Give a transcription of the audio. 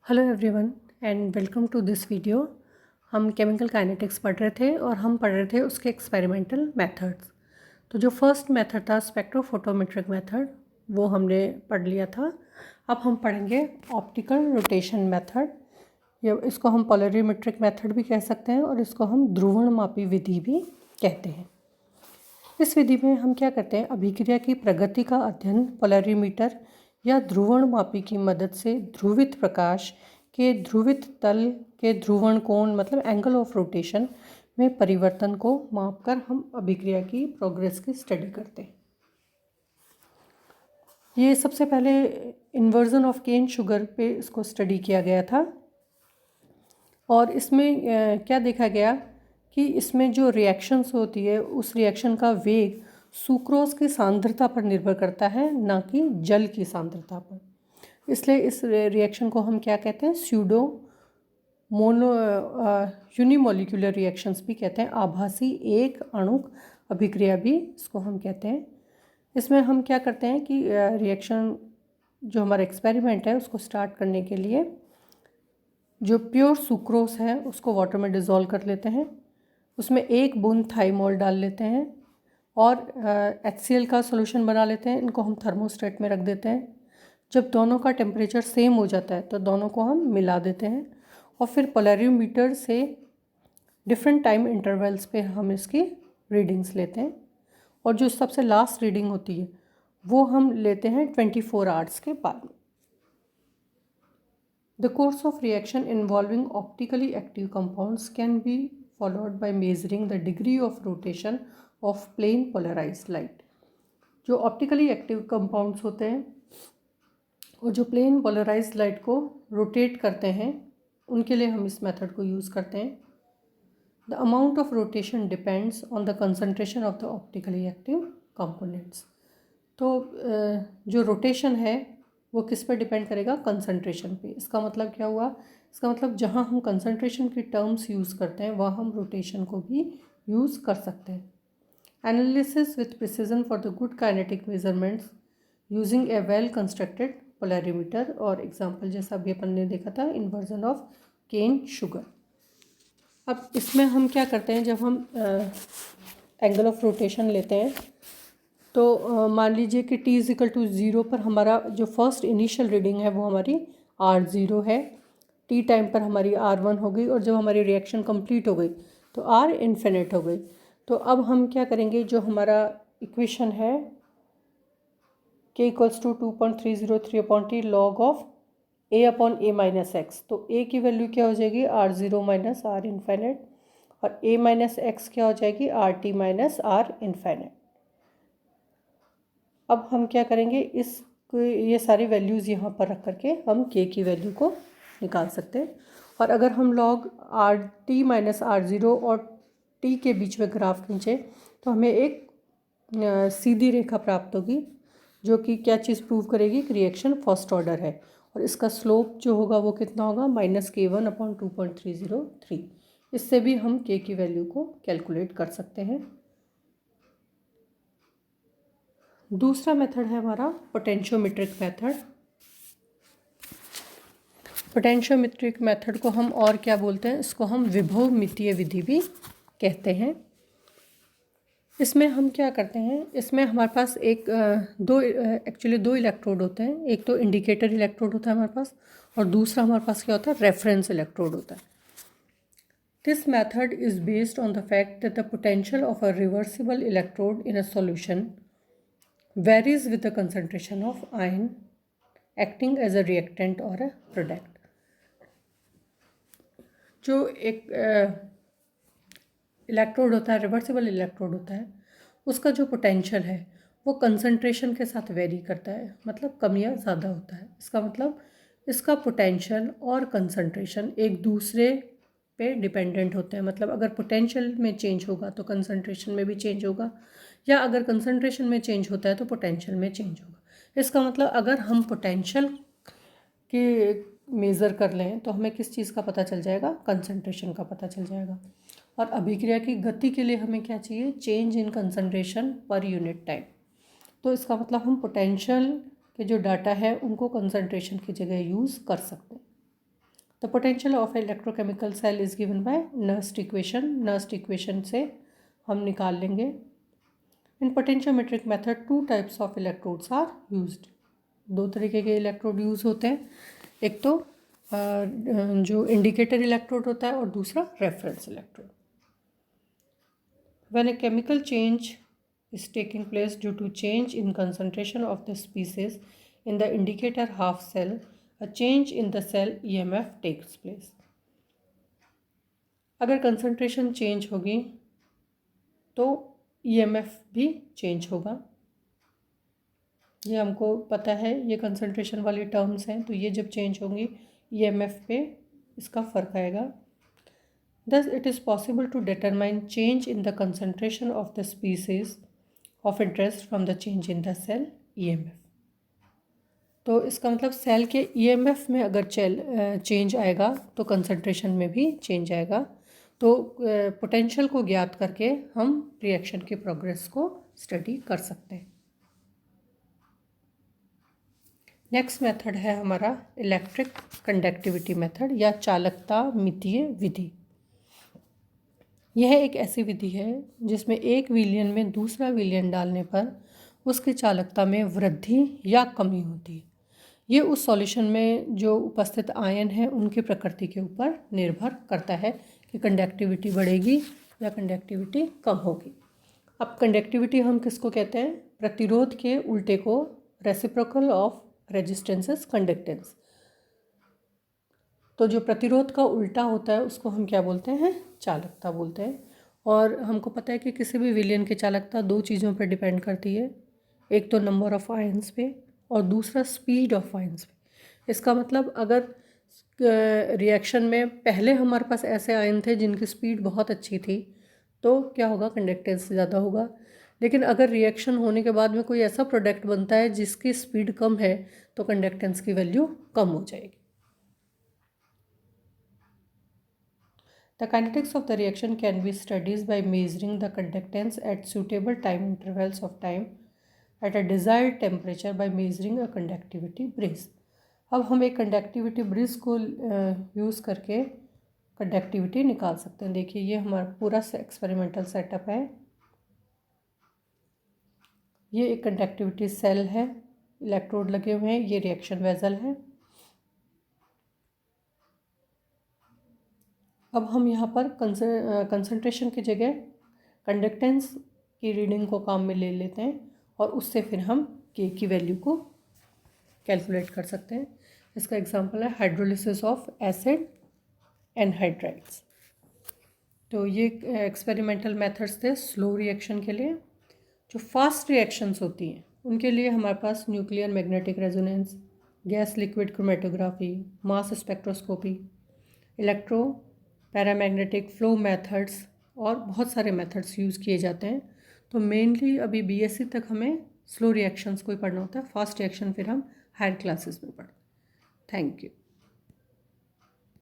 Hello everyone and welcome to this video. हम chemical kinetics पढ़ रहे थे और हम पढ़ रहे थे उसके एक्सपेरिमेंटल मेथड्स। तो जो फर्स्ट मेथड था स्पेक्ट्रोफोटोमेट्रिक मेथड, वो हमने पढ़ लिया था। अब हम पढ़ेंगे ऑप्टिकल रोटेशन मेथड, या इसको हम पोलरिमेट्रिक मेथड भी कह सकते हैं और इसको हम ध्रुवणमापी विधि भी कहते हैं। इस विधि में हम क्या करते हैं, अभिक्रिया की प्रगति का अध्ययन पोलरीमीटर या ध्रुवणमापी की मदद से ध्रुवित प्रकाश के ध्रुवित तल के ध्रुवण कोण मतलब एंगल ऑफ रोटेशन में परिवर्तन को मापकर हम अभिक्रिया की प्रोग्रेस की स्टडी करते हैं। ये सबसे पहले इन्वर्जन ऑफ केन शुगर पे इसको स्टडी किया गया था और इसमें क्या देखा गया कि इसमें जो रिएक्शंस होती है उस रिएक्शन का वेग सुक्रोज की सांद्रता पर निर्भर करता है, ना कि जल की सांद्रता पर। इसलिए इस रिएक्शन को हम क्या कहते हैं, स्यूडो मोनो यूनिमोलिकुलर रिएक्शंस भी कहते हैं, आभासी एक अणुक अभिक्रिया भी इसको हम कहते हैं। इसमें हम क्या करते हैं कि रिएक्शन जो हमारा एक्सपेरिमेंट है उसको स्टार्ट करने के लिए जो प्योर सुक्रोज है उसको वाटर में डिज़ोल्व कर लेते हैं, उसमें एक बूंद थाइमोल डाल लेते हैं और HCl का सॉल्यूशन बना लेते हैं। इनको हम थर्मोस्टेट में रख देते हैं। जब दोनों का टेम्परेचर सेम हो जाता है तो दोनों को हम मिला देते हैं और फिर पोलरीमीटर से डिफरेंट टाइम इंटरवल्स पे हम इसकी रीडिंग्स लेते हैं और जो सबसे लास्ट रीडिंग होती है वो हम लेते हैं 24 आवर्स के बाद। The course of reaction involving optically active compounds can be followed by measuring the degree of rotation of plane polarized light। जो ऑप्टिकली एक्टिव कंपाउंड्स होते हैं और जो प्लेन पोलराइज्ड लाइट को रोटेट करते हैं उनके लिए हम इस मेथड को यूज़ करते हैं। The amount of rotation depends on the concentration of the optically active components. तो जो रोटेशन है वो किस पर डिपेंड करेगा, कंसंट्रेशन पे। इसका मतलब क्या हुआ, इसका मतलब जहाँ हम कंसंट्रेशन की टर्म्स यूज़ करते हैं वहाँ हम रोटेशन को भी यूज़ कर सकते हैं। Analysis with precision for the good kinetic measurements using A well constructed polarimeter, और एग्जांपल जैसा अभी अपन ने देखा था इन्वर्जन ऑफ केन शुगर। अब इसमें हम क्या करते हैं, जब हम एंगल ऑफ रोटेशन लेते हैं तो मान लीजिए कि t = 0 पर हमारा जो फर्स्ट इनिशियल रीडिंग है वो हमारी R0 है, t टाइम पर हमारी R1 हो गई और जब हमारी रिएक्शन कंप्लीट हो गई तो R इन्फिनिट हो गई। तो अब हम क्या करेंगे, जो हमारा इक्वेशन है k = 2.303/t log of a/a-x, तो a की वैल्यू क्या हो जाएगी, R0 - R इन्फिनिट, और a-x क्या हो जाएगी, RT - R इन्फिनिट। अब हम क्या करेंगे, ये सारी वैल्यूज़ यहाँ पर रख करके हम k की वैल्यू को निकाल सकते हैं। और अगर हम log RT - R0 और t के बीच में ग्राफ खींचे तो हमें एक सीधी रेखा प्राप्त होगी जो कि क्या चीज़ प्रूव करेगी कि रिएक्शन फर्स्ट ऑर्डर है, और इसका स्लोप जो होगा वो कितना होगा, -k1/2.303। इससे भी हम k की वैल्यू को कैलकुलेट कर सकते हैं। दूसरा मेथड है हमारा पोटेंशियोमेट्रिक मेथड। पोटेंशियोमेट्रिक मेथड को हम और क्या बोलते हैं, इसको हम विभवमितीय विधि भी कहते हैं। इसमें हम क्या करते हैं, इसमें हमारे पास एक्चुअली दो इलेक्ट्रोड होते हैं। एक तो इंडिकेटर इलेक्ट्रोड होता है हमारे पास, और दूसरा हमारे पास क्या होता है, रेफरेंस इलेक्ट्रोड होता है। This method is based on the fact that the potential of a reversible electrode in a solution varies with the concentration of ion acting as a reactant or a product। जो एक electrode होता है, reversible electrode होता है, उसका जो potential है वो कंसंट्रेशन के साथ वेरी करता है, मतलब कम या ज़्यादा होता है। इसका मतलब इसका पोटेंशियल और कंसंट्रेशन एक दूसरे पे डिपेंडेंट होते हैं। मतलब अगर पोटेंशियल में चेंज होगा तो कंसंट्रेशन में भी चेंज होगा, या अगर कंसंट्रेशन में चेंज होता है तो पोटेंशियल में चेंज होगा। इसका मतलब अगर हम पोटेंशियल के मेज़र कर लें तो हमें किस चीज़ का पता चल जाएगा, कंसंट्रेशन का पता चल जाएगा। और अभिक्रिया की गति के लिए हमें क्या चाहिए, change in concentration per unit time. तो इसका मतलब हम पोटेंशियल के जो डाटा है उनको कंसंट्रेशन की जगह यूज़ कर सकते हैं। The potential of electrochemical cell is given by Nernst equation. Nernst equation से हम निकाल लेंगे। In potentiometric method 2 types of electrodes are used. 2 तरीके के इलेक्ट्रोड यूज़ होते हैं, एक तो जो इंडिकेटर इलेक्ट्रोड होता है और दूसरा reference electrode. When a chemical change is taking place due to change in concentration of the species in the indicator half cell, a change in the cell EMF takes place. अगर concentration change होगी तो EMF भी change होगा। ये हमको पता है, ये concentration वाली terms हैं, तो ये जब change होंगी EMF पे इसका फ़र्क आएगा। Thus it is possible to determine change in the concentration of the species of interest from the change in the cell EMF। तो इसका मतलब सेल के EMF में अगर चेंज आएगा तो कंसंट्रेशन में भी चेंज आएगा। तो पोटेंशियल को ज्ञात करके हम रिएक्शन की प्रोग्रेस को स्टडी कर सकते हैं। नेक्स्ट मेथड है हमारा इलेक्ट्रिक कंडक्टिविटी मेथड या चालकता मितीय विधि। यह एक ऐसी विधि है जिसमें एक विलयन में दूसरा विलयन डालने पर उसकी चालकता में वृद्धि या कमी होती है। ये उस सॉल्यूशन में जो उपस्थित आयन हैं उनकी प्रकृति के ऊपर निर्भर करता है कि कंडक्टिविटी बढ़ेगी या कंडक्टिविटी कम होगी। अब कंडक्टिविटी हम किसको कहते हैं? प्रतिरोध के उल्टे को रेसिप्रोकल ऑफ रेजिस्टेंसेस कंडक्टेंस। तो जो प्रतिरोध का उल्टा होता है उसको हम क्या बोलते हैं? चालकता बोलते हैं। और हमको पता है कि किसी भी विलयन की चालकता 2 चीज़ों पर डिपेंड करती है, एक तो नंबर ऑफ़ आयंस पे और दूसरा स्पीड ऑफ आयंस पे। इसका मतलब अगर रिएक्शन में पहले हमारे पास ऐसे आयन थे जिनकी स्पीड बहुत अच्छी थी तो क्या होगा? कंडक्टेंस ज़्यादा होगा। लेकिन अगर रिएक्शन होने के बाद में कोई ऐसा प्रोडक्ट बनता है जिसकी स्पीड कम है तो कंडक्टेंस की वैल्यू कम हो जाएगी। The kinetics of the reaction can be studied by measuring the conductance at suitable time intervals of time at a desired temperature by measuring a conductivity breeze। अब हम एक कंडक्टिविटी ब्रिज को use करके conductivity निकाल सकते हैं। देखिए ये हमारा पूरा एक्सपेरिमेंटल सेटअप है। ये एक कंडक्टिविटी सेल है, इलेक्ट्रोड लगे हुए हैं, ये रिएक्शन वेसल है। अब हम यहाँ पर कंसंट्रेशन की जगह कंडक्टेंस की रीडिंग को काम में ले लेते हैं और उससे फिर हम के की वैल्यू को कैलकुलेट कर सकते हैं। इसका एग्जांपल है हाइड्रोलिसिस ऑफ एसिड एनहाइड्राइड्स। तो ये एक्सपेरिमेंटल मेथड्स थे स्लो रिएक्शन के लिए। जो फास्ट रिएक्शंस होती हैं उनके लिए हमारे पास nuclear magnetic resonance, gas liquid chromatography, mass spectroscopy, electro paramagnetic flow methods और बहुत सारे मेथड्स यूज़ किए जाते हैं। तो मेनली अभी बीएससी तक हमें स्लो रिएक्शंस को ही पढ़ना होता है, फास्ट रिएक्शन फिर हम हायर क्लासेस में पढ़ते हैं। Thank you.